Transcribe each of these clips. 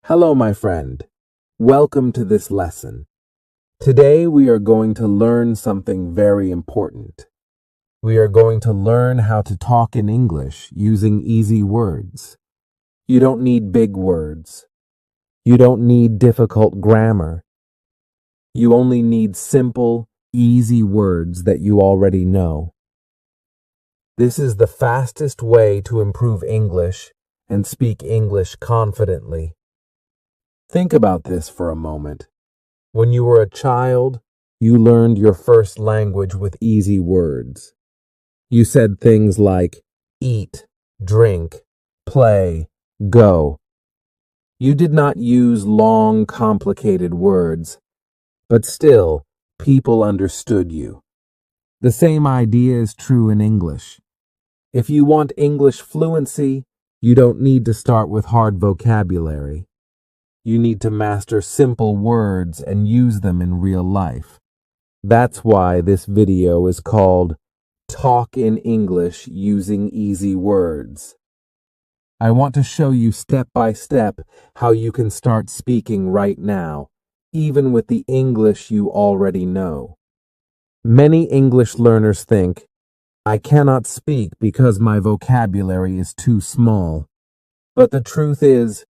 Hello, my friend. Welcome to this lesson. Today we are going to learn something very important. We are going to learn how to talk in English using easy words. You don't need big words. You don't need difficult grammar. You only need simple, easy words that you already know. This is the fastest way to improve English and speak English confidently. Think about this for a moment. When you were a child, you learned your first language with easy words. You said things like eat, drink, play, go. You did not use long, complicated words, but still, people understood you. The same idea is true in English. If you want English fluency, you don't need to start with hard vocabulary. You need to master simple words and use them in real life. That's why this video is called Talk in English Using Easy Words. I want to show you step by step how you can start speaking right now, even with the English you already know. Many English learners think, I cannot speak because my vocabulary is too small. But the truth is,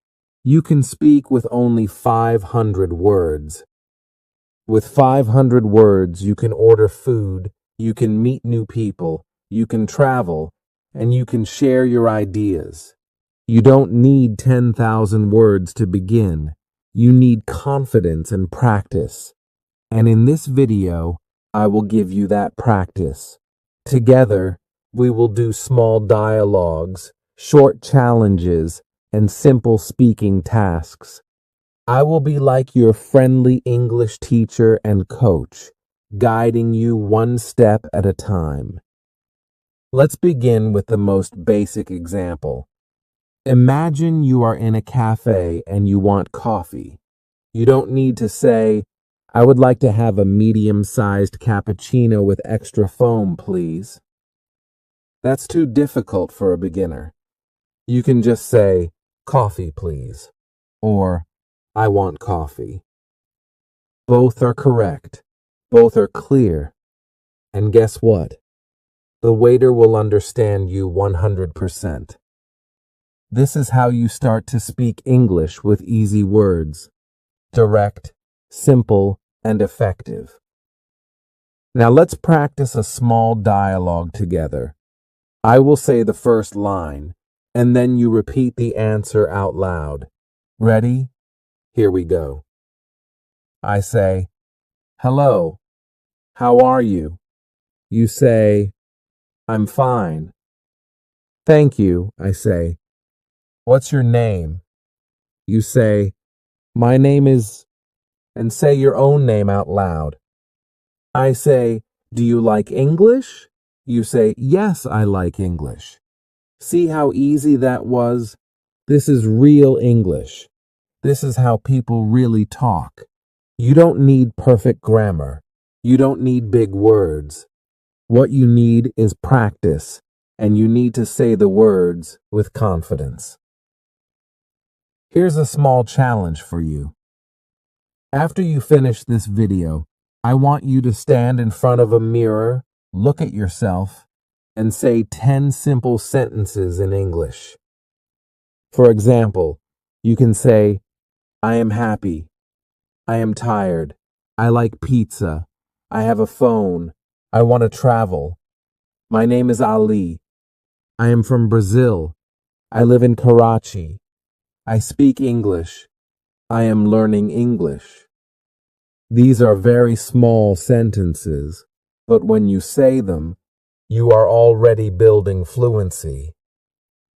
you can speak with only 500 words. With 500 words, you can order food, you can meet new people, you can travel, and you can share your ideas. You don't need 10,000 words to begin. You need confidence and practice. And in this video, I will give you that practice. Together, we will do small dialogues, short challenges, and simple speaking tasks. I will be like your friendly English teacher and coach, guiding you one step at a time. Let's begin with the most basic example. Imagine you are in a cafe and you want coffee. You don't need to say, I would like to have a medium-sized cappuccino with extra foam, please. That's too difficult for a beginner. You can just say, coffee, please, or I want coffee. Both are correct. Both are clear. And guess what? The waiter will understand you 100%. This is how you start to speak English with easy words. Direct, simple, and effective. Now let's practice a small dialogue together. I will say the first line, and then you repeat the answer out loud. Ready? Here we go. I say, hello, how are you? You say, I'm fine. Thank you, I say. What's your name? You say, my name is, and say your own name out loud. I say, do you like English? You say, yes, I like English. See how easy that was? This is real English. This is how people really talk. You don't need perfect grammar. You don't need big words. What you need is practice, and you need to say the words with confidence. Here's a small challenge for you. After you finish this video, I want you to stand in front of a mirror, look at yourself, and say 10 simple sentences in English. For example, you can say, I am happy. I am tired. I like pizza. I have a phone. I want to travel. My name is Ali. I am from Brazil. I live in Karachi. I speak English. I am learning English. These are very small sentences, but when you say them, you are already building fluency.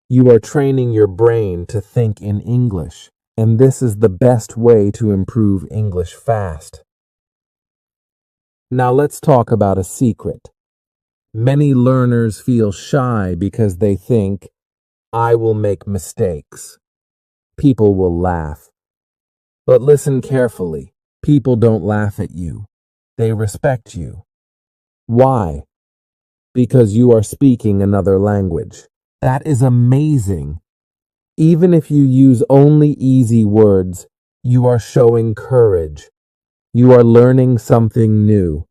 You are training your brain to think in English, and this is the best way to improve English fast. Now let's talk about a secret. Many learners feel shy because they think, I will make mistakes. People will laugh. But listen carefully. People don't laugh at you. They respect you. Why? Because you are speaking another language. That is amazing. Even if you use only easy words, you are showing courage. You are learning something new.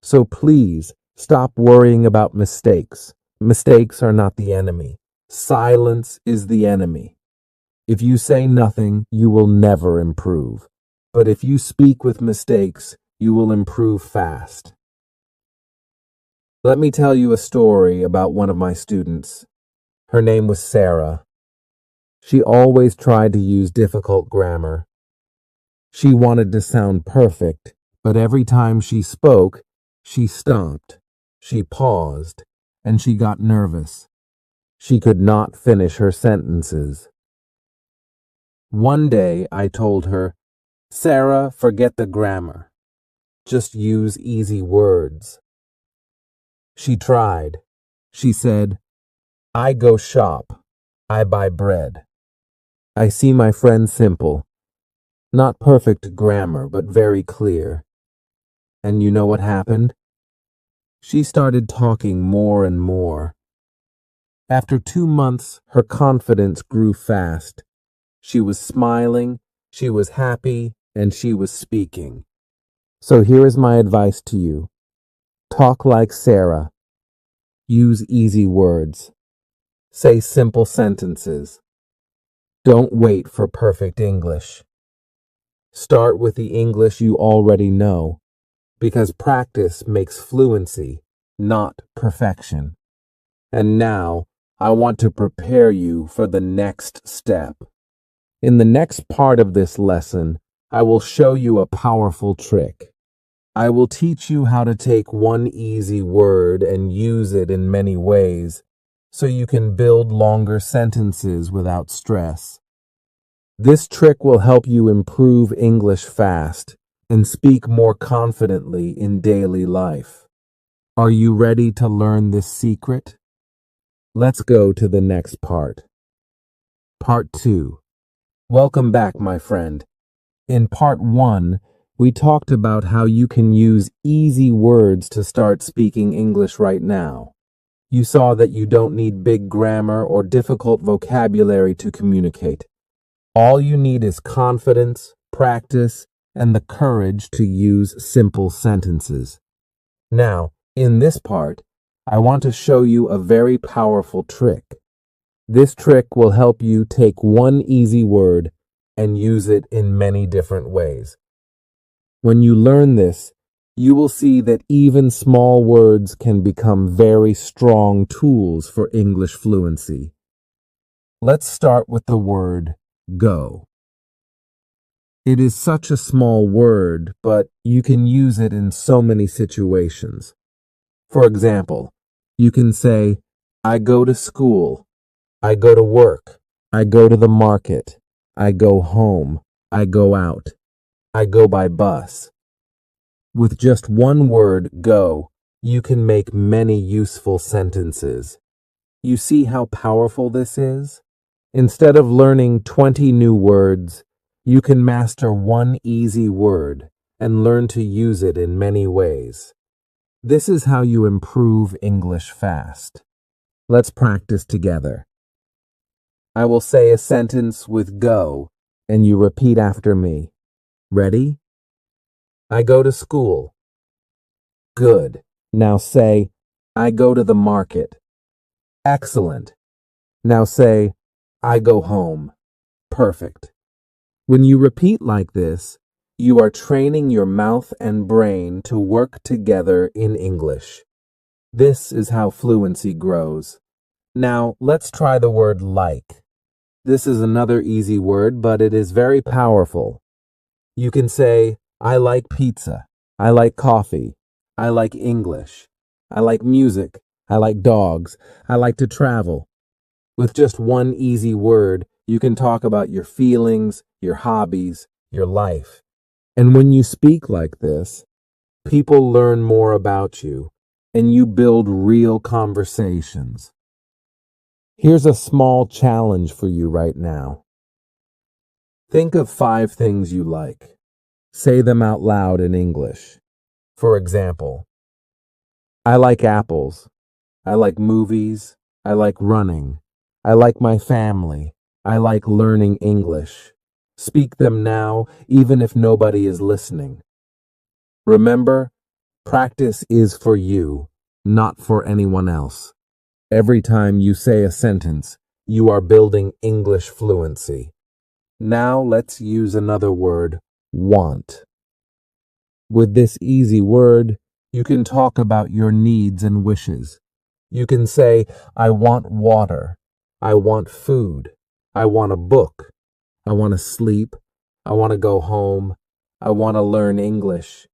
So please stop worrying about mistakes. Mistakes are not the enemy. Silence is the enemy. If you say nothing, you will never improve. But if you speak with mistakes, you will improve fast. Let me tell you a story about one of my students. Her name was Sarah. She always tried to use difficult grammar. She wanted to sound perfect, but every time she spoke, she stopped, she paused, and she got nervous. She could not finish her sentences. One day I told her, "Sarah, forget the grammar. Just use easy words." She tried. She said, "I go shop. I buy bread. I see my friend Simple. Not perfect grammar, but very clear." And you know what happened? She started talking more and more. After 2 months, her confidence grew fast. She was smiling, she was happy, and she was speaking. So here is my advice to you. Talk like Sarah. Use easy words. Say simple sentences. Don't wait for perfect English. Start with the English you already know, because practice makes fluency, not perfection. And now, I want to prepare you for the next step. In the next part of this lesson, I will show you a powerful trick. I will teach you how to take one easy word and use it in many ways, so you can build longer sentences without stress. This trick will help you improve English fast and speak more confidently in daily life. Are you ready to learn this secret? Let's go to the next part. Part 2. Welcome back, my friend. In Part 1, we talked about how you can use easy words to start speaking English right now. You saw that you don't need big grammar or difficult vocabulary to communicate. All you need is confidence, practice, and the courage to use simple sentences. Now, in this part, I want to show you a very powerful trick. This trick will help you take one easy word and use it in many different ways. When you learn this, you will see that even small words can become very strong tools for English fluency. Let's start with the word go. It is such a small word, but you can use it in so many situations. For example, you can say, I go to school, I go to work, I go to the market, I go home, I go out, I go by bus. With just one word, go, you can make many useful sentences. You see how powerful this is? Instead of learning 20 new words, you can master one easy word and learn to use it in many ways. This is how you improve English fast. Let's practice together. I will say a sentence with go, and you repeat after me. Ready? I go to school. Good. Now say, I go to the market. Excellent. Now say, I go home. Perfect. When you repeat like this, you are training your mouth and brain to work together in English. This is how fluency grows. Now, let's try the word like. This is another easy word, but it is very powerful. You can say, I like pizza. I like coffee. I like English. I like music. I like dogs. I like to travel. With just one easy word, you can talk about your feelings, your hobbies, your life. And when you speak like this, people learn more about you, and you build real conversations. Here's a small challenge for you right now. Think of 5 things you like. Say them out loud in English. For example, I like apples. I like movies. I like running. I like my family. I like learning English. Speak them now, even if nobody is listening. Remember, practice is for you, not for anyone else. Every time you say a sentence, you are building English fluency. Now let's use another word, want. With this easy word, you can talk about your needs and wishes. You can say, I want water. I want food. I want a book. I want to sleep. I want to go home. I want to learn English.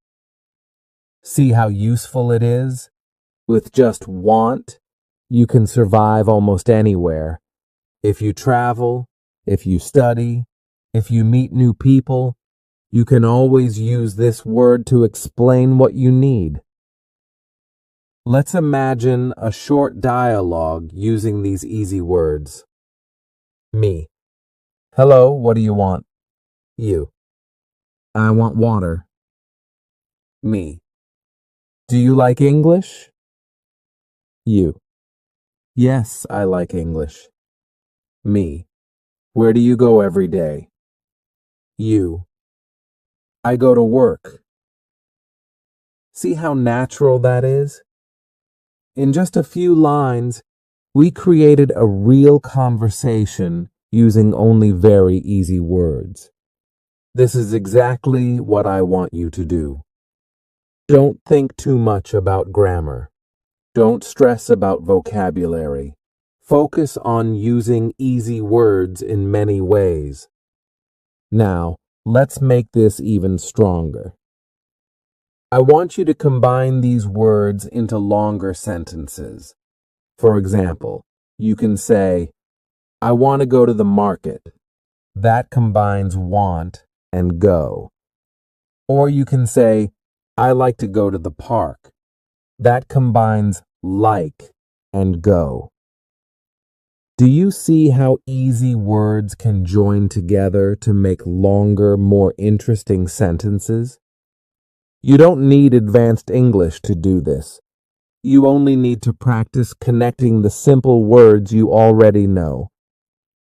See how useful it is? With just want, you can survive almost anywhere. If you travel, if you study, if you meet new people, you can always use this word to explain what you need. Let's imagine a short dialogue using these easy words. Me. Hello, what do you want? You. I want water. Me. Do you like English? You. Yes, I like English. Me. Where do you go every day? You. I go to work. See how natural that is? In just a few lines, we created a real conversation using only very easy words. This is exactly what I want you to do. Don't think too much about grammar. Don't stress about vocabulary. Focus on using easy words in many ways. Now, let's make this even stronger. I want you to combine these words into longer sentences. For example, you can say, I want to go to the market. That combines want and go. Or you can say, I like to go to the park. That combines like and go. Do you see how easy words can join together to make longer, more interesting sentences? You don't need advanced English to do this. You only need to practice connecting the simple words you already know.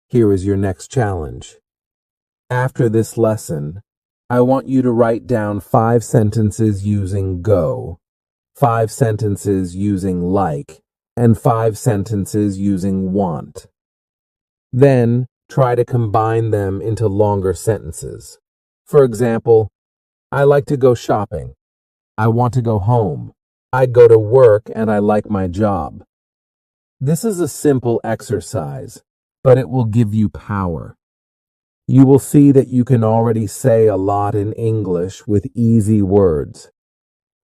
Here is your next challenge. After this lesson, I want you to write down 5 sentences using go, 5 sentences using like, and 5 sentences using want. Then, try to combine them into longer sentences. For example, I like to go shopping. I want to go home. I go to work and I like my job. This is a simple exercise, but it will give you power. You will see that you can already say a lot in English with easy words.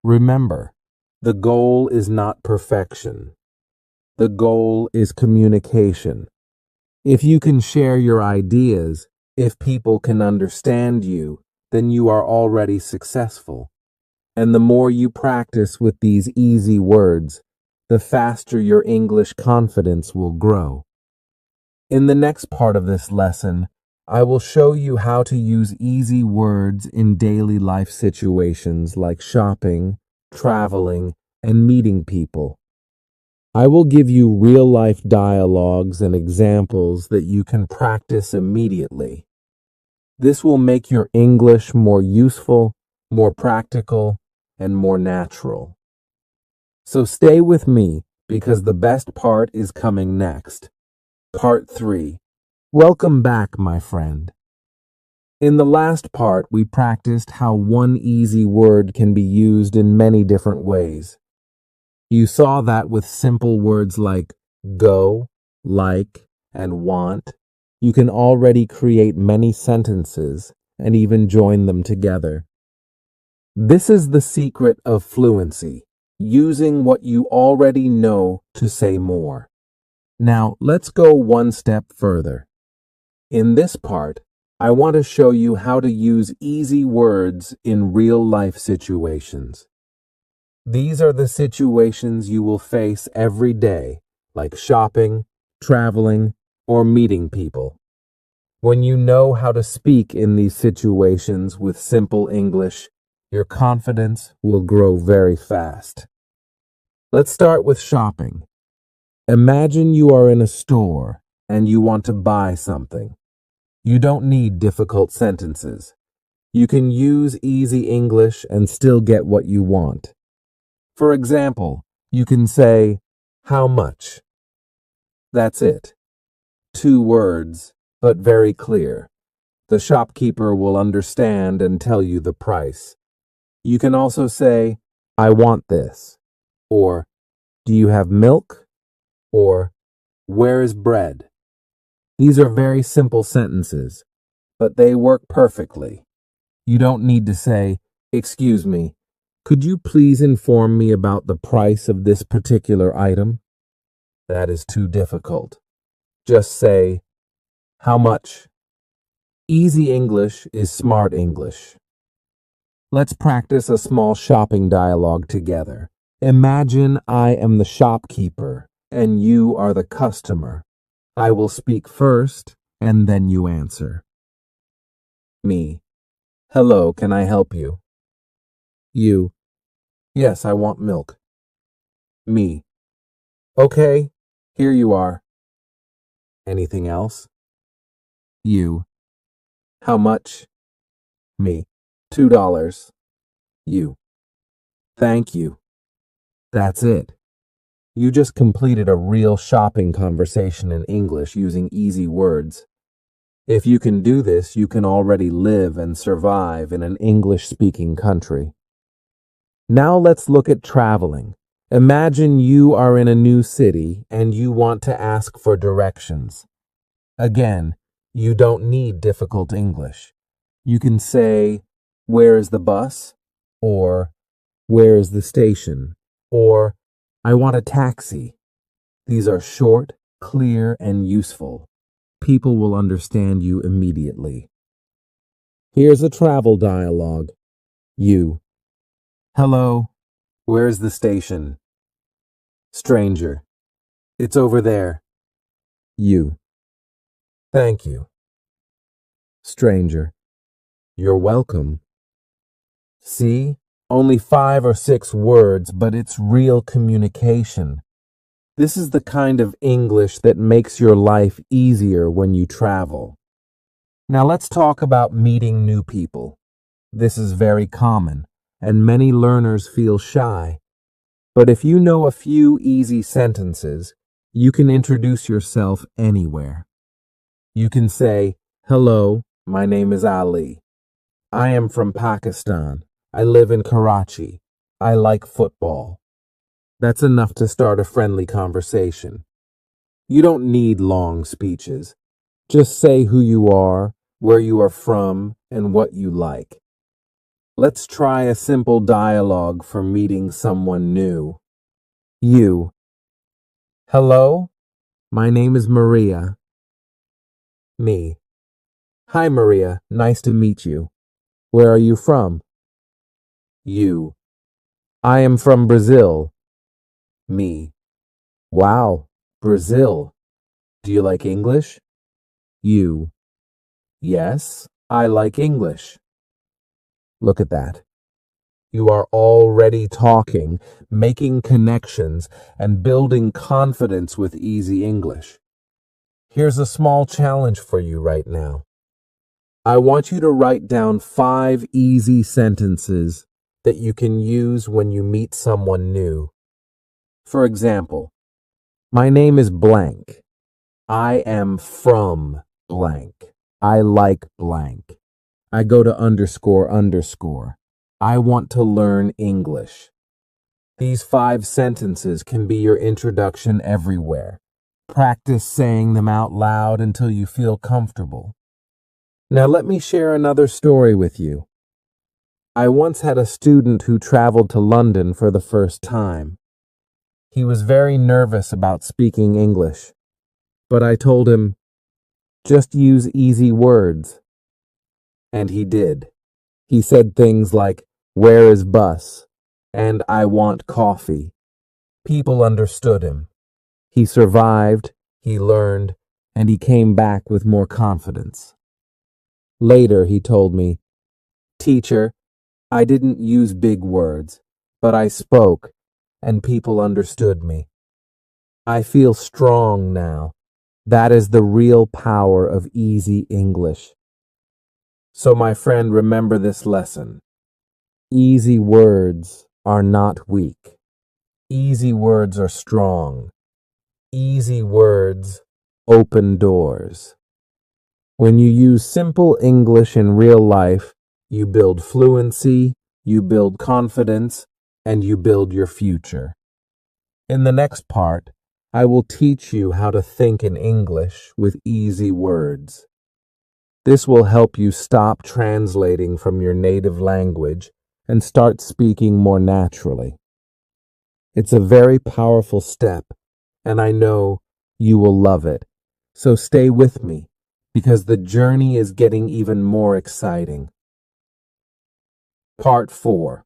Remember, the goal is not perfection. The goal is communication. If you can share your ideas, if people can understand you, then you are already successful. And the more you practice with these easy words, the faster your English confidence will grow. In the next part of this lesson, I will show you how to use easy words in daily life situations like shopping, traveling, and meeting people. I will give you real-life dialogues and examples that you can practice immediately. This will make your English more useful, more practical, and more natural. So stay with me because the best part is coming next. Part 3. Welcome back, my friend. In the last part, we practiced how one easy word can be used in many different ways. You saw that with simple words like go, like, and want, you can already create many sentences and even join them together. This is the secret of fluency, using what you already know to say more. Now, let's go one step further. In this part, I want to show you how to use easy words in real-life situations. These are the situations you will face every day, like shopping, traveling, or meeting people. When you know how to speak in these situations with simple English, your confidence will grow very fast. Let's start with shopping. Imagine you are in a store and you want to buy something. You don't need difficult sentences. You can use easy English and still get what you want. For example, you can say, "How much?" That's it. 2 words, but very clear. The shopkeeper will understand and tell you the price. You can also say, "I want this," or "Do you have milk?" or "Where is bread?" These are very simple sentences, but they work perfectly. You don't need to say, "Excuse me, could you please inform me about the price of this particular item?" That is too difficult. Just say, "How much?" Easy English is smart English. Let's practice a small shopping dialogue together. Imagine I am the shopkeeper and you are the customer. I will speak first and then you answer. Me. "Hello, can I help you?" You. "Yes, I want milk." Me. "Okay, here you are." Anything else? You. "How much?" Me. $2. You. "Thank you." That's it. You just completed a real shopping conversation in English using easy words. If you can do this, you can already live and survive in an English-speaking country. Now let's look at traveling. Imagine you are in a new city and you want to ask for directions. Again, you don't need difficult English. You can say, "Where is the bus?" or "Where is the station?" or "I want a taxi." These are short, clear, and useful. People will understand you immediately. Here's a travel dialogue. You. "Hello. Where is the station?" Stranger. "It's over there." You. "Thank you." Stranger. "You're welcome." See? Only 5 or 6 words, but it's real communication. This is the kind of English that makes your life easier when you travel. Now let's talk about meeting new people. This is very common, and many learners feel shy. But if you know a few easy sentences, you can introduce yourself anywhere. You can say, "Hello, my name is Ali. I am from Pakistan. I live in Karachi. I like football." That's enough to start a friendly conversation. You don't need long speeches. Just say who you are, where you are from, and what you like. Let's try a simple dialogue for meeting someone new. You. "Hello, my name is Maria." Me. "Hi, Maria. Nice to meet you. Where are you from?" You. "I am from Brazil." Me. "Wow, Brazil. Do you like English?" You. "Yes, I like English." Look at that. You are already talking, making connections, and building confidence with easy English. Here's a small challenge for you right now. I want you to write down 5 easy sentences that you can use when you meet someone new. For example, "My name is blank. I am from blank. I like blank. I go to underscore underscore. I want to learn English." These 5 sentences can be your introduction everywhere. Practice saying them out loud until you feel comfortable. Now let me share another story with you. I once had a student who traveled to London for the first time. He was very nervous about speaking English, but I told him, "Just use easy words." And he did. He said things like, "Where is bus?" and "I want coffee." People understood him. He survived, he learned, and he came back with more confidence. Later, he told me, "Teacher, I didn't use big words, but I spoke, and people understood me. I feel strong now. That is the real power of easy English. So, my friend, remember this lesson. Easy words are not weak. Easy words are strong. Easy words open doors. When you use simple English in real life, you build fluency, you build confidence, and you build your future. In the next part, I will teach you how to think in English with easy words. This will help you stop translating from your native language and start speaking more naturally. It's a very powerful step, and I know you will love it. So stay with me, because the journey is getting even more exciting. Part 4.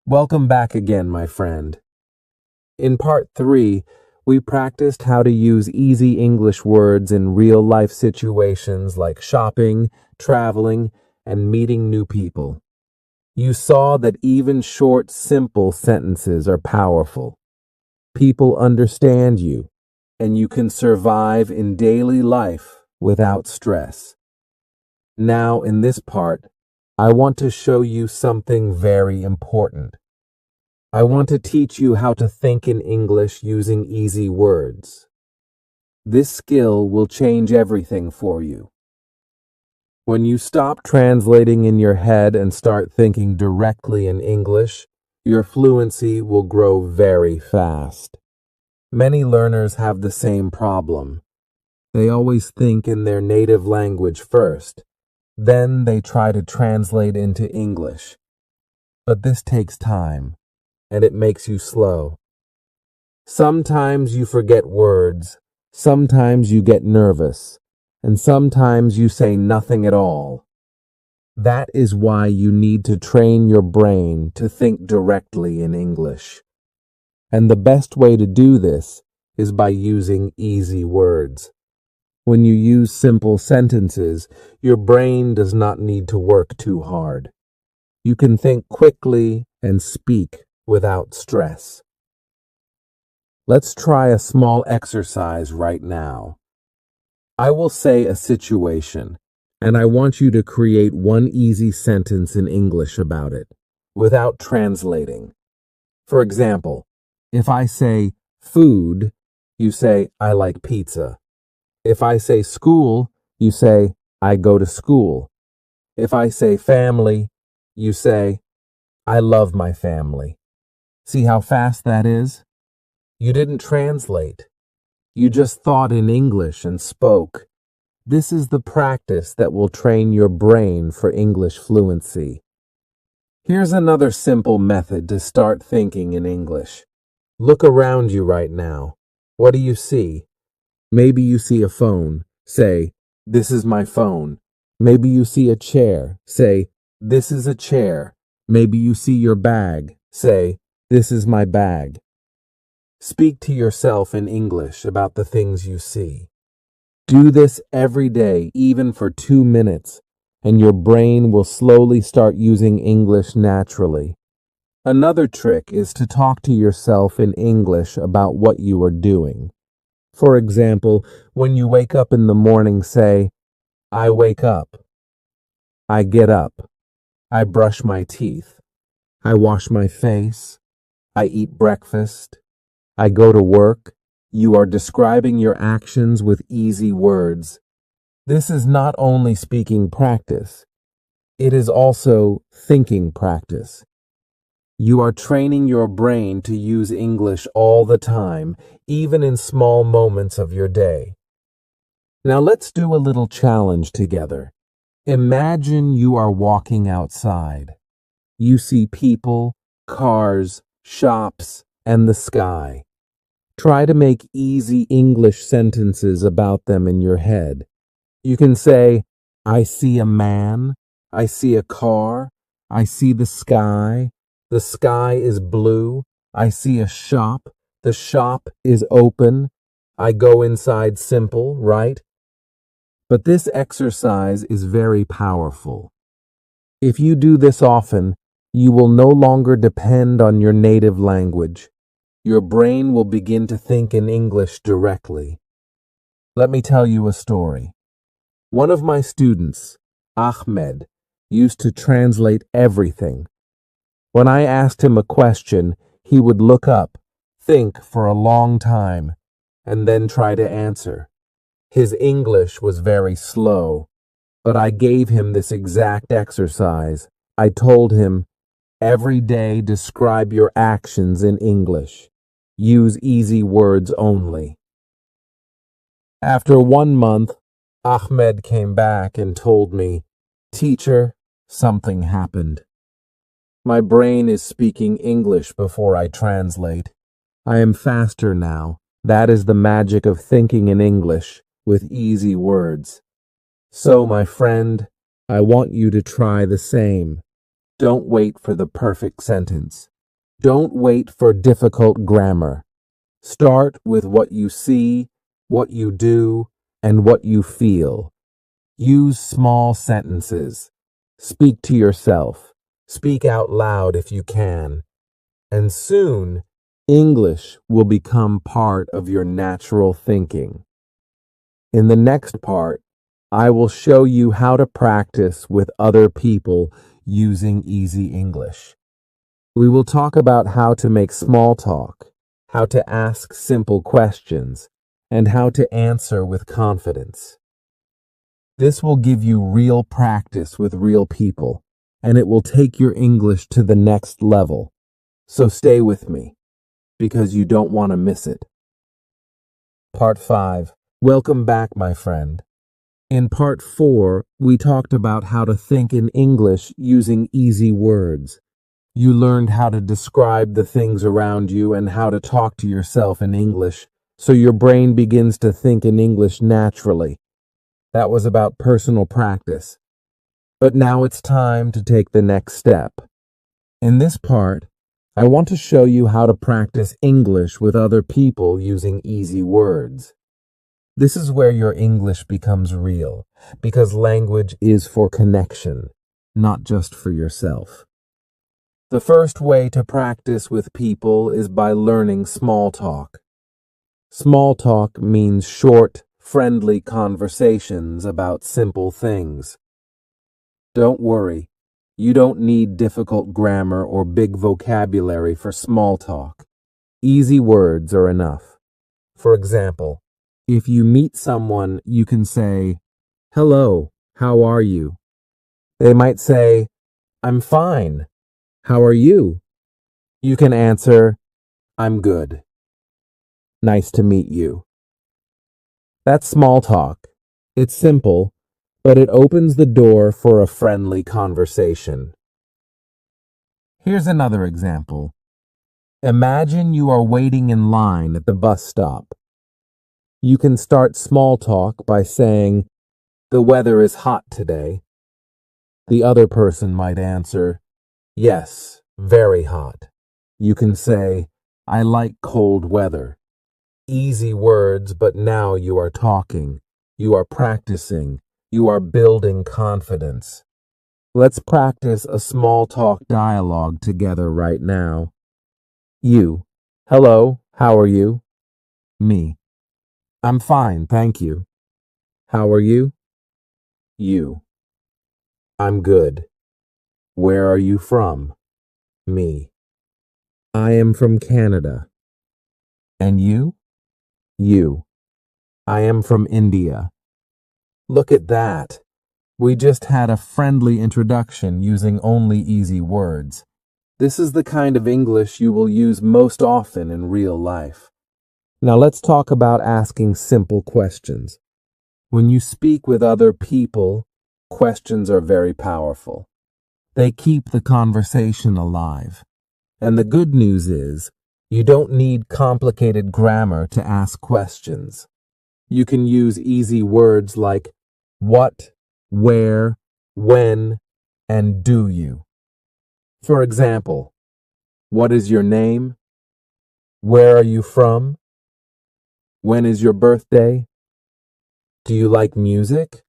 Welcome back again, my friend. In Part 3, we practiced how to use easy English words in real-life situations like shopping, traveling, and meeting new people. You saw that even short, simple sentences are powerful. People understand you, and you can survive in daily life without stress. Now, in this part, I want to show you something very important. I want to teach you how to think in English using easy words. This skill will change everything for you. When you stop translating in your head and start thinking directly in English, your fluency will grow very fast. Many learners have the same problem. They always think in their native language first, then they try to translate into English. But this takes time, and it makes you slow. Sometimes you forget words, sometimes you get nervous, and sometimes you say nothing at all. That is why you need to train your brain to think directly in English. And the best way to do this is by using easy words. When you use simple sentences, your brain does not need to work too hard. You can think quickly and speak without stress. Let's try a small exercise right now. I will say a situation, and I want you to create one easy sentence in English about it, without translating. For example, if I say food, you say, I like pizza. If I say school, you say, I go to school. If I say family, you say, I love my family. See how fast that is? You didn't translate. You just thought in English and spoke. This is the practice that will train your brain for English fluency. Here's another simple method to start thinking in English. Look around you right now. What do you see? Maybe you see a phone. Say, this is my phone. Maybe you see a chair. Say, this is a chair. Maybe you see your bag. Say, this is my bag. Speak to yourself in English about the things you see. Do this every day, even for 2 minutes, and your brain will slowly start using English naturally. Another trick is to talk to yourself in English about what you are doing. For example, when you wake up in the morning, say, I wake up. I get up. I brush my teeth. I wash my face. I eat breakfast. I go to work. You are describing your actions with easy words. This is not only speaking practice, it is also thinking practice. You are training your brain to use English all the time, even in small moments of your day. Now let's do a little challenge together. Imagine you are walking outside. You see people, cars, shops, and the sky. Try to make easy English sentences about them in your head. You can say, I see a man, I see a car, I see the sky is blue, I see a shop, the shop is open, I go inside simple, right? But this exercise is very powerful. If you do this often, you will no longer depend on your native language. Your brain will begin to think in English directly. Let me tell you a story. One of my students, Ahmed, used to translate everything. When I asked him a question, he would look up, think for a long time, and then try to answer. His English was very slow, but I gave him this exact exercise. I told him, every day describe your actions in English. Use easy words only. After 1 month, Ahmed came back and told me, "Teacher, something happened. My brain is speaking English before I translate. I am faster now. That is the magic of thinking in English with easy words. So, my friend, I want you to try the same. Don't wait for the perfect sentence. Don't wait for difficult grammar. Start with what you see, what you do, and what you feel. Use small sentences. Speak to yourself. Speak out loud if you can. And soon, English will become part of your natural thinking. In the next part, I will show you how to practice with other people using easy English. We will talk about how to make small talk, how to ask simple questions, and how to answer with confidence. This will give you real practice with real people, and it will take your English to the next level. So stay with me, because you don't want to miss it. Part 5. Welcome back, my friend. In Part 4, we talked about how to think in English using easy words. You learned how to describe the things around you and how to talk to yourself in English, so your brain begins to think in English naturally. That was about personal practice. But now it's time to take the next step. In this part, I want to show you how to practice English with other people using easy words. This is where your English becomes real, because language is for connection, not just for yourself. The first way to practice with people is by learning small talk. Small talk means short, friendly conversations about simple things. Don't worry, you don't need difficult grammar or big vocabulary for small talk. Easy words are enough. For example, if you meet someone, you can say, "Hello, how are you?" They might say, "I'm fine. How are you?" You can answer, "I'm good. Nice to meet you." That's small talk. It's simple, but it opens the door for a friendly conversation. Here's another example. Imagine you are waiting in line at the bus stop. You can start small talk by saying, "The weather is hot today." The other person might answer, "Yes, very hot." You can say, "I like cold weather." Easy words, but now you are talking. You are practicing. You are building confidence. Let's practice a small talk dialogue together right now. You. Hello, how are you? Me. I'm fine, thank you. How are you? You. I'm good. Where are you from? Me. I am from Canada. And you? You. I am from India. Look at that. We just had a friendly introduction using only easy words. This is the kind of English you will use most often in real life. Now let's talk about asking simple questions. When you speak with other people, questions are very powerful. They keep the conversation alive. And the good news is, you don't need complicated grammar to ask questions. You can use easy words like what, where, when, and do you. For example, what is your name? Where are you from? When is your birthday? Do you like music?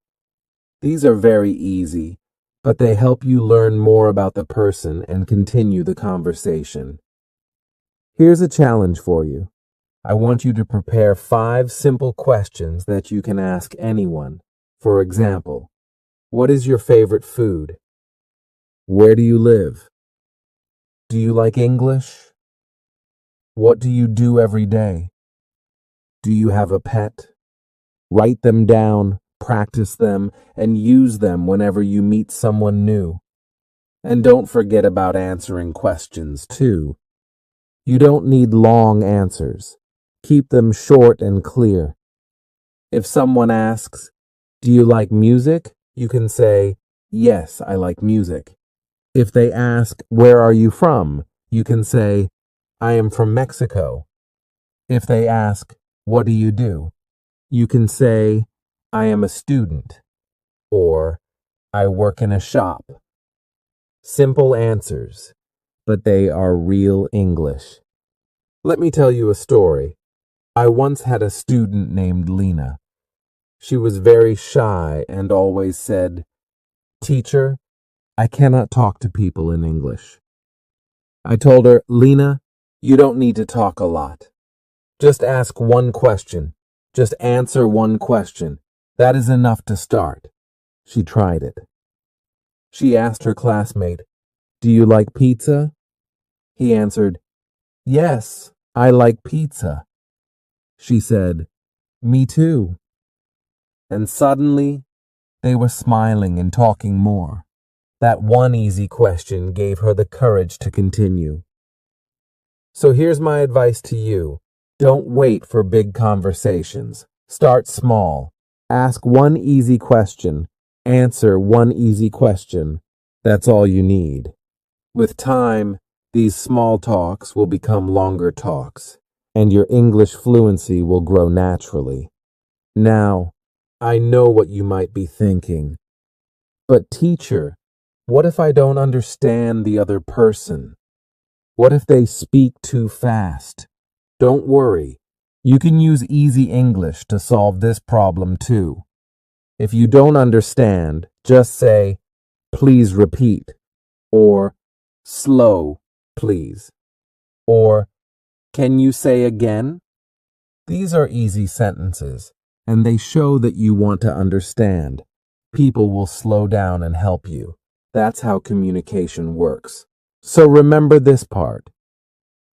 These are very easy, but they help you learn more about the person and continue the conversation. Here's a challenge for you. I want you to prepare 5 simple questions that you can ask anyone. For example, what is your favorite food? Where do you live? Do you like English? What do you do every day? Do you have a pet? Write them down, practice them, and use them whenever you meet someone new. And don't forget about answering questions, too. You don't need long answers. Keep them short and clear. If someone asks, "Do you like music?" you can say, "Yes, I like music." If they ask, "Where are you from?" you can say, "I am from Mexico." If they ask, "What do you do?" you can say, "I am a student," or "I work in a shop." Simple answers, but they are real English. Let me tell you a story. I once had a student named Lena. She was very shy and always said, "Teacher, I cannot talk to people in English." I told her, "Lena, you don't need to talk a lot. Just ask one question. Just answer one question. That is enough to start." She tried it. She asked her classmate, "Do you like pizza?" He answered, "Yes, I like pizza." She said, "Me too." And suddenly, they were smiling and talking more. That one easy question gave her the courage to continue. So here's my advice to you. Don't wait for big conversations. Start small. Ask one easy question. Answer one easy question. That's all you need. With time, these small talks will become longer talks, and your English fluency will grow naturally. Now, I know what you might be thinking. But teacher, what if I don't understand the other person? What if they speak too fast? Don't worry. You can use easy English to solve this problem too. If you don't understand, just say, "Please repeat," or "Slow, please," or "Can you say again?" These are easy sentences, and they show that you want to understand. People will slow down and help you. That's how communication works. So remember this part.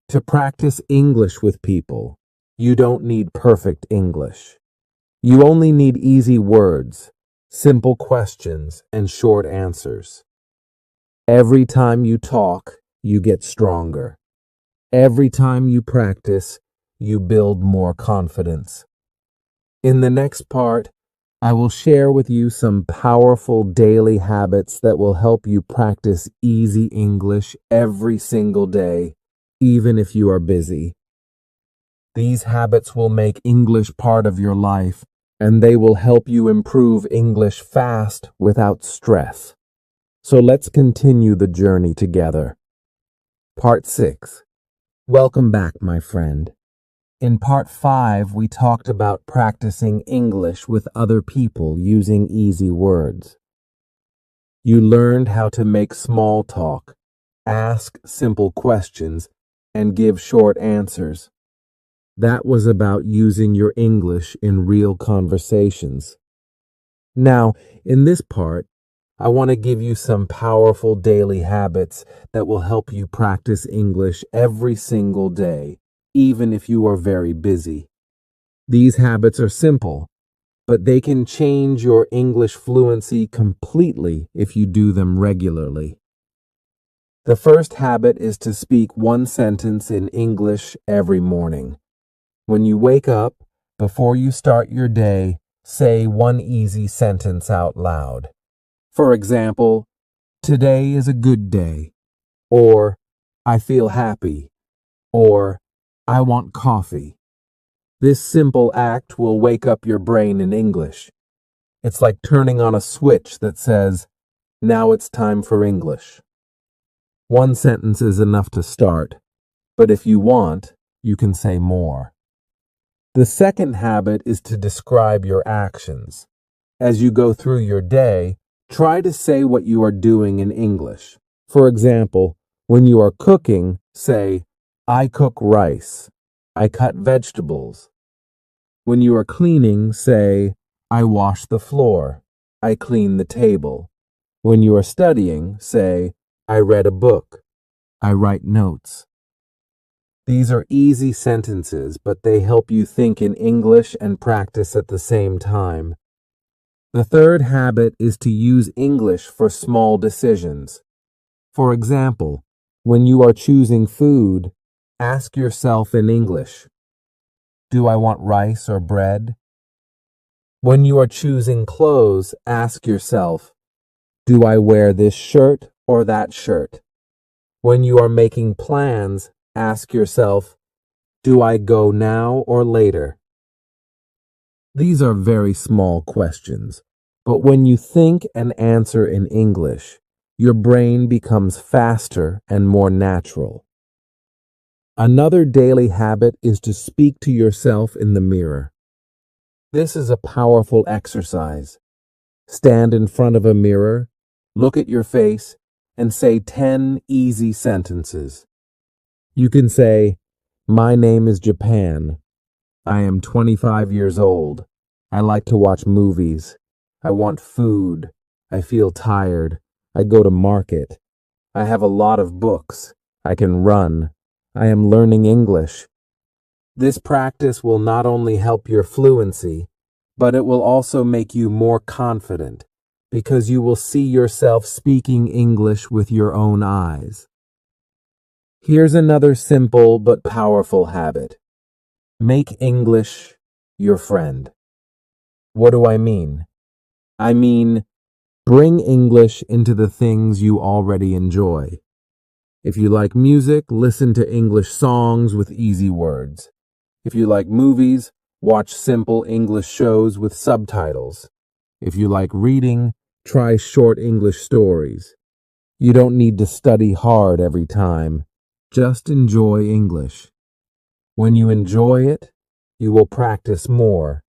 To practice English with people, you don't need perfect English. You only need easy words, simple questions, and short answers. Every time you talk, you get stronger. Every time you practice, you build more confidence. In the next part, I will share with you some powerful daily habits that will help you practice easy English every single day, even if you are busy. These habits will make English part of your life, and they will help you improve English fast without stress. So let's continue the journey together. Part 6. Welcome back, my friend. In part 5, we talked about practicing English with other people using easy words. You learned how to make small talk, ask simple questions, and give short answers. That was about using your English in real conversations. Now, in this part, I want to give you some powerful daily habits that will help you practice English every single day, even if you are very busy. These habits are simple, but they can change your English fluency completely if you do them regularly. The first habit is to speak one sentence in English every morning. When you wake up, before you start your day, say one easy sentence out loud. For example, "Today is a good day," or "I feel happy," or "I want coffee." This simple act will wake up your brain in English. It's like turning on a switch that says, "Now it's time for English." One sentence is enough to start, but if you want, you can say more. The second habit is to describe your actions. As you go through your day, try to say what you are doing in English. For example, when you are cooking, say, "I cook rice," I cut vegetables. When you are cleaning, say, I wash the floor. I clean the table. When you are studying, say, I read a book. I write notes. These are easy sentences, but they help you think in English and practice at the same time. The third habit is to use English for small decisions. For example, when you are choosing food, ask yourself in English, do I want rice or bread? When you are choosing clothes, ask yourself, do I wear this shirt or that shirt? When you are making plans, ask yourself, do I go now or later? These are very small questions, but when you think and answer in English, your brain becomes faster and more natural. Another daily habit is to speak to yourself in the mirror. This is a powerful exercise. Stand in front of a mirror, look at your face, and say 10 easy sentences. You can say, my name is Japan. I am 25 years old. I like to watch movies. I want food. I feel tired. I go to market. I have a lot of books. I can run. I am learning English. This practice will not only help your fluency, but it will also make you more confident because you will see yourself speaking English with your own eyes. Here's another simple but powerful habit. Make English your friend. What do I mean? I mean, bring English into the things you already enjoy. If you like music, listen to English songs with easy words. If you like movies, watch simple English shows with subtitles. If you like reading, try short English stories. You don't need to study hard every time. Just enjoy English. When you enjoy it, you will practice more,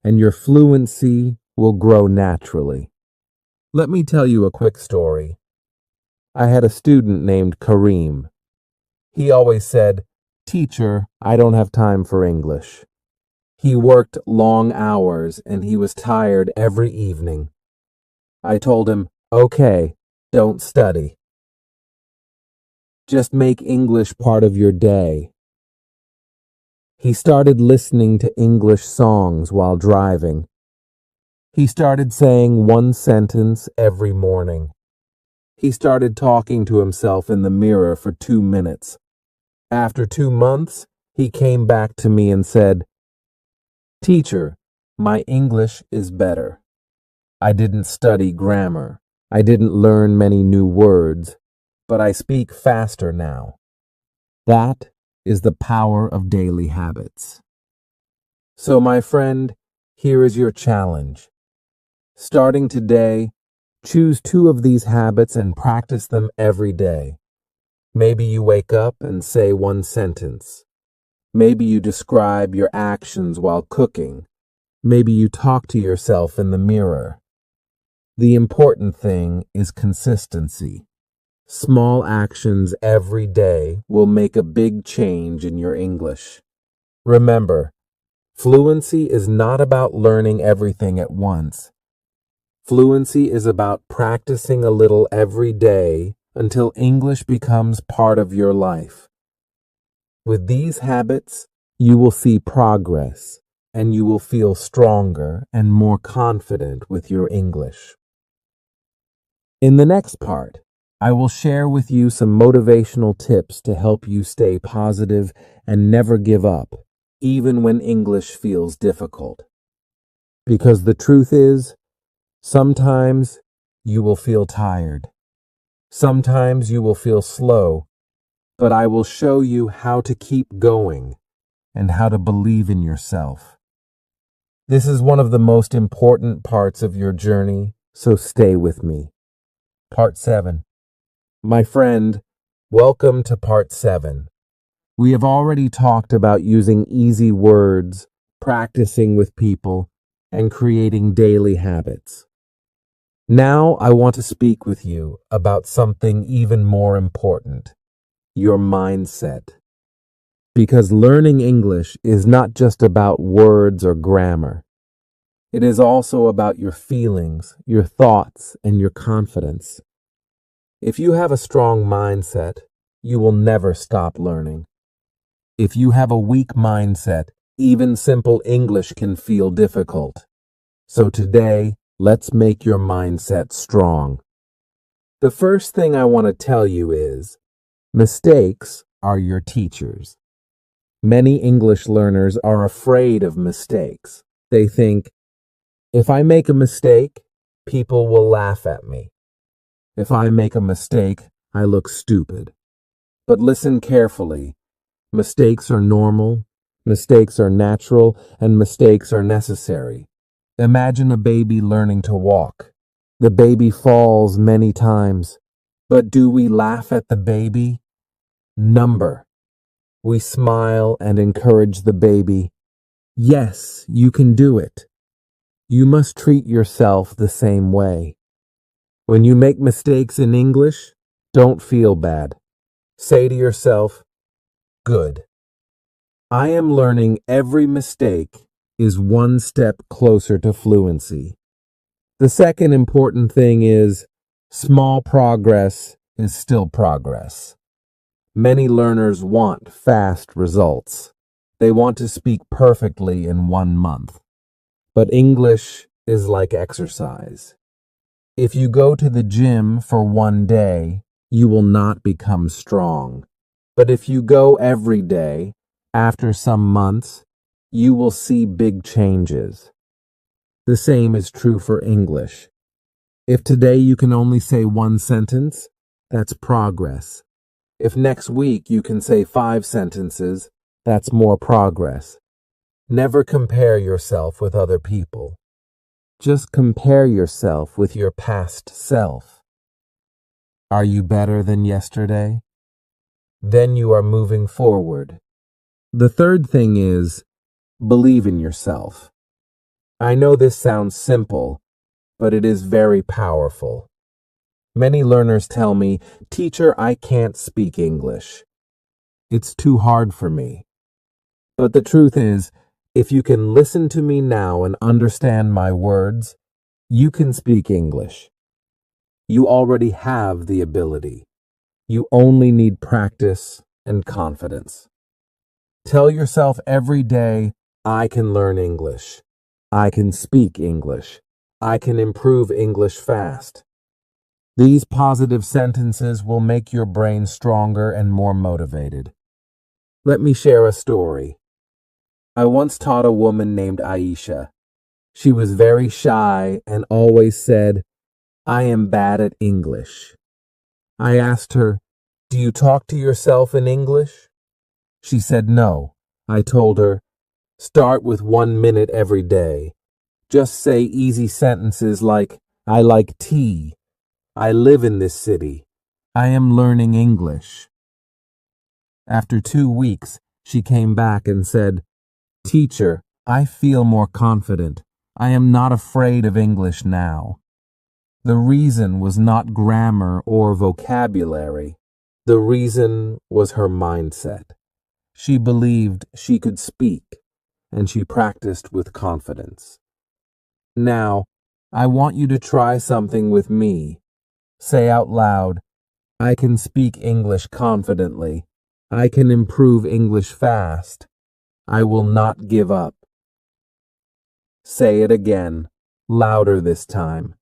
and your fluency will grow naturally. Let me tell you a quick story. I had a student named Kareem. He always said, "Teacher, I don't have time for English." He worked long hours and he was tired every evening. I told him, "Okay, don't study. Just make English part of your day." He started listening to English songs while driving. He started saying one sentence every morning. He started talking to himself in the mirror for 2 minutes. After 2 months, he came back to me and said, "Teacher, my English is better. I didn't study grammar. I didn't learn many new words, but I speak faster now." That is the power of daily habits. So, my friend, here is your challenge. Starting today, choose 2 of these habits and practice them every day. Maybe you wake up and say one sentence. Maybe you describe your actions while cooking. Maybe you talk to yourself in the mirror. The important thing is consistency. Small actions every day will make a big change in your English. Remember, fluency is not about learning everything at once. Fluency is about practicing a little every day until English becomes part of your life. With these habits, you will see progress and you will feel stronger and more confident with your English. In the next part, I will share with you some motivational tips to help you stay positive and never give up, even when English feels difficult. Because the truth is, sometimes you will feel tired. Sometimes you will feel slow, but I will show you how to keep going and how to believe in yourself. This is one of the most important parts of your journey, so stay with me. Part 7. My friend, welcome to Part 7. We have already talked about using easy words, practicing with people, and creating daily habits. Now I want to speak with you about something even more important, your mindset. Because learning English is not just about words or grammar. It is also about your feelings, your thoughts, and your confidence. If you have a strong mindset, you will never stop learning. If you have a weak mindset, even simple English can feel difficult. So today, let's make your mindset strong. The first thing I want to tell you is, mistakes are your teachers. Many English learners are afraid of mistakes. They think, if I make a mistake, people will laugh at me. If I make a mistake, I look stupid. But listen carefully. Mistakes are normal, mistakes are natural, and mistakes are necessary. Imagine a baby learning to walk. The baby falls many times. But do we laugh at the baby? Number. We smile and encourage the baby. Yes, you can do it. You must treat yourself the same way. When you make mistakes in English, don't feel bad. Say to yourself, good. I am learning every mistake is one step closer to fluency. The second important thing is small progress is still progress. Many learners want fast results. They want to speak perfectly in 1 month. But English is like exercise. If you go to the gym for 1 day, you will not become strong. But if you go every day, after some months, you will see big changes. The same is true for English. If today you can only say 1 sentence, that's progress. If next week you can say 5 sentences, that's more progress. Never compare yourself with other people. Just compare yourself with your past self. Are you better than yesterday? Then you are moving forward. The third thing is, believe in yourself. I know this sounds simple, but it is very powerful. Many learners tell me, "Teacher, I can't speak English. It's too hard for me." But the truth is, if you can listen to me now and understand my words, you can speak English. You already have the ability. You only need practice and confidence. Tell yourself every day, I can learn English. I can speak English. I can improve English fast. These positive sentences will make your brain stronger and more motivated. Let me share a story. I once taught a woman named Aisha. She was very shy and always said, I am bad at English. I asked her, do you talk to yourself in English? She said no. I told her, start with 1 minute every day. Just say easy sentences like, I like tea. I live in this city. I am learning English. After 2 weeks, she came back and said, Teacher, I feel more confident. I am not afraid of English now. The reason was not grammar or vocabulary. The reason was her mindset. She believed she could speak, and she practiced with confidence. Now, I want you to try something with me. Say out loud, I can speak English confidently. I can improve English fast. I will not give up. Say it again, louder this time.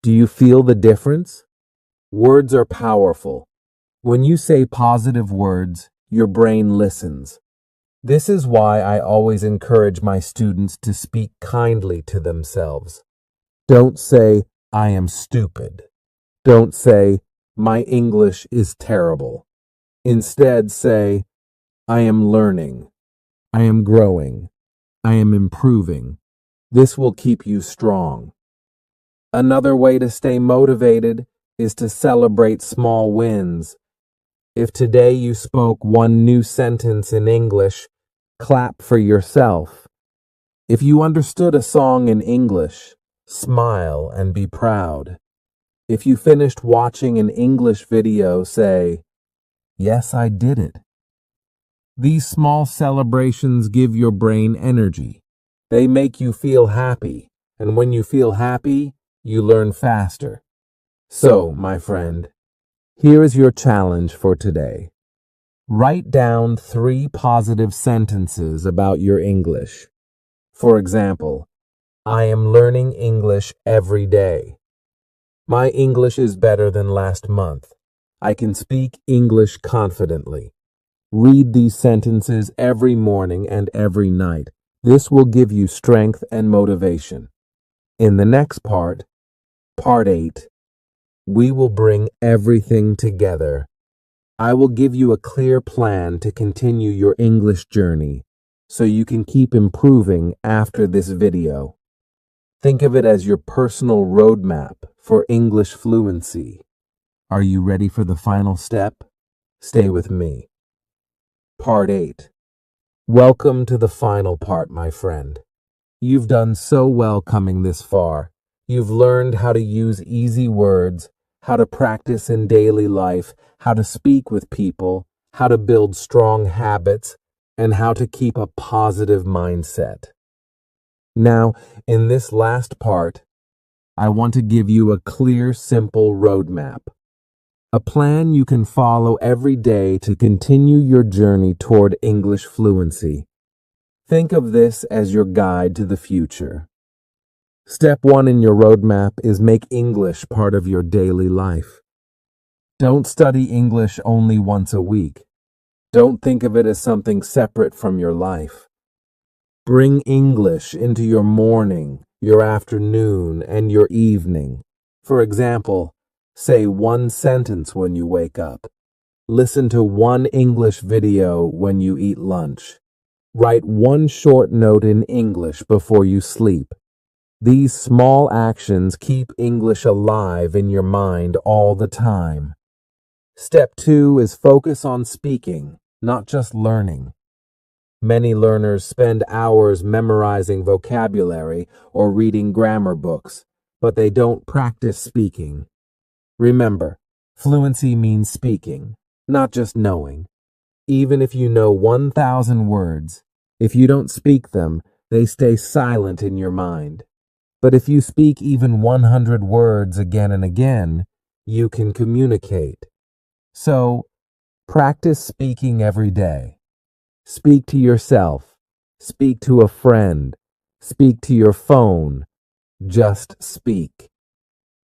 Do you feel the difference? Words are powerful. When you say positive words, your brain listens. This is why I always encourage my students to speak kindly to themselves. Don't say, I am stupid. Don't say, my English is terrible. Instead, say, I am learning. I am growing. I am improving. This will keep you strong. Another way to stay motivated is to celebrate small wins. If today you spoke 1 new sentence in English, clap for yourself. If you understood a song in English, smile and be proud. If you finished watching an English video, say, yes, I did it. These small celebrations give your brain energy. They make you feel happy, and when you feel happy, you learn faster. So, my friend, here is your challenge for today. Write down 3 positive sentences about your English. For example, I am learning English every day. My English is better than last month. I can speak English confidently. Read these sentences every morning and every night. This will give you strength and motivation. In the next part, Part 8, we will bring everything together. I will give you a clear plan to continue your English journey so you can keep improving after this video. Think of it as your personal roadmap for English fluency. Are you ready for the final step? Stay with me. Part 8. Welcome to the final part, my friend. You've done so well coming this far. You've learned how to use easy words, how to practice in daily life, how to speak with people, how to build strong habits, and how to keep a positive mindset. Now, in this last part, I want to give you a clear, simple roadmap. A plan you can follow every day to continue your journey toward English fluency. Think of this as your guide to the future. Step 1 in your roadmap is make English part of your daily life. Don't study English only once a week. Don't think of it as something separate from your life. Bring English into your morning, your afternoon, and your evening. For example, say 1 sentence when you wake up. Listen to 1 English video when you eat lunch. Write 1 short note in English before you sleep. These small actions keep English alive in your mind all the time. Step 2 is focus on speaking, not just learning. Many learners spend hours memorizing vocabulary or reading grammar books, but they don't practice speaking. Remember, fluency means speaking, not just knowing. Even if you know 1,000 words, if you don't speak them, they stay silent in your mind. But if you speak even 100 words again and again, you can communicate. So, practice speaking every day. Speak to yourself. Speak to a friend. Speak to your phone. Just speak.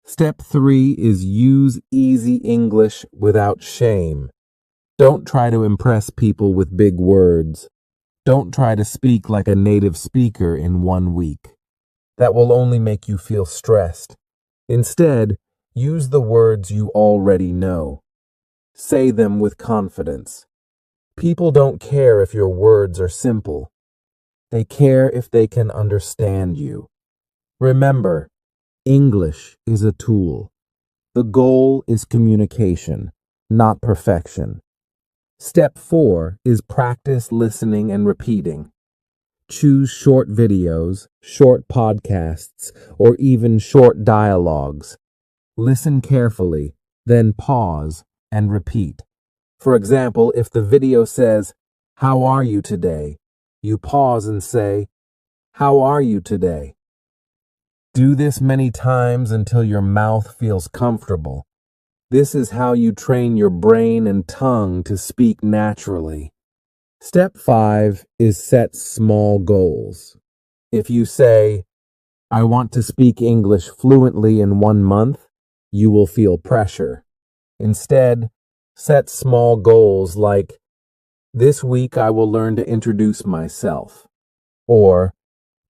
Step 3 is use easy English without shame. Don't try to impress people with big words. Don't try to speak like a native speaker in 1 week. That will only make you feel stressed. Instead, use the words you already know. Say them with confidence. People don't care if your words are simple. They care if they can understand you. Remember, English is a tool. The goal is communication, not perfection. Step 4 is practice listening and repeating. Choose short videos, short podcasts, or even short dialogues. Listen carefully, then pause and repeat. For example, if the video says, "How are you today?" you pause and say, "How are you today?" Do this many times until your mouth feels comfortable. This is how you train your brain and tongue to speak naturally. Step 5 is set small goals. If you say, "I want to speak English fluently in 1 month," you will feel pressure. Instead, set small goals like, "This week I will learn to introduce myself," or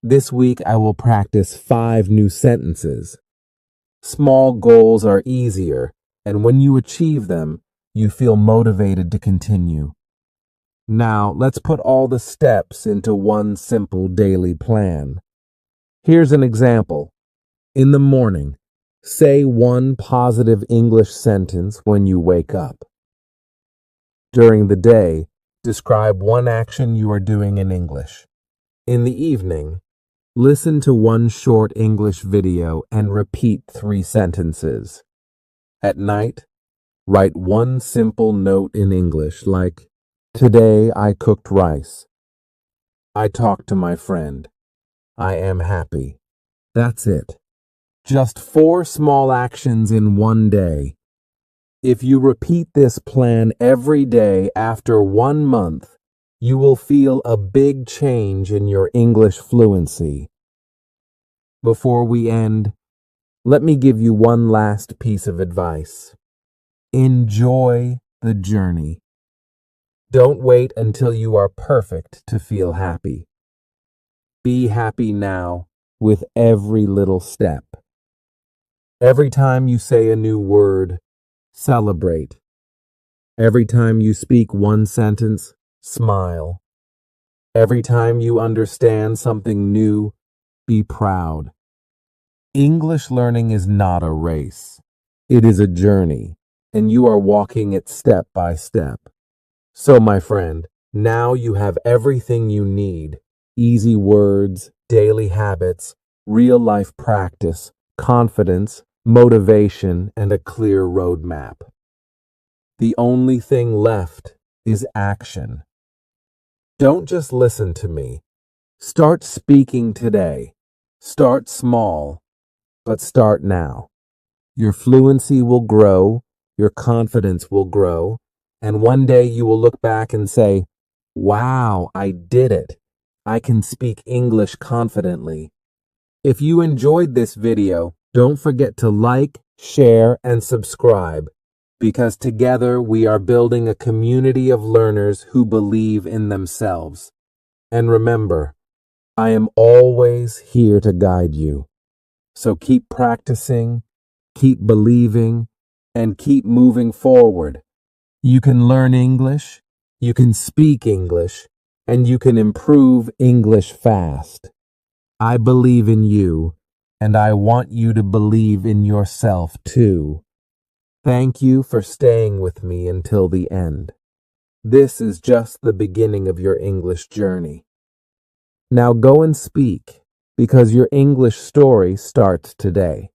"This week I will practice 5 new sentences." Small goals are easier, and when you achieve them, you feel motivated to continue. Now, let's put all the steps into one simple daily plan. Here's an example. In the morning, say 1 positive English sentence when you wake up. During the day, describe 1 action you are doing in English. In the evening, listen to 1 short English video and repeat 3 sentences. At night, write 1 simple note in English like, Today I cooked rice. I talked to my friend. I am happy. That's it. Just 4 small actions in one day. If you repeat this plan every day after 1 month, you will feel a big change in your English fluency. Before we end, let me give you one last piece of advice. Enjoy the journey. Don't wait until you are perfect to feel happy. Be happy now with every little step. Every time you say a new word, celebrate. Every time you speak one sentence, smile. Every time you understand something new, be proud. English learning is not a race. It is a journey, and you are walking it step by step. So, my friend, now you have everything you need. Easy words, daily habits, real-life practice, confidence, motivation, and a clear roadmap. The only thing left is action. Don't just listen to me. Start speaking today. Start small, but start now. Your fluency will grow, your confidence will grow, and one day you will look back and say, "Wow, I did it. I can speak English confidently." If you enjoyed this video, don't forget to like, share, and subscribe, because together we are building a community of learners who believe in themselves. And remember, I am always here to guide you. So keep practicing, keep believing, and keep moving forward. You can learn English, you can speak English, and you can improve English fast. I believe in you, and I want you to believe in yourself too. Thank you for staying with me until the end. This is just the beginning of your English journey. Now go and speak, because your English story starts today.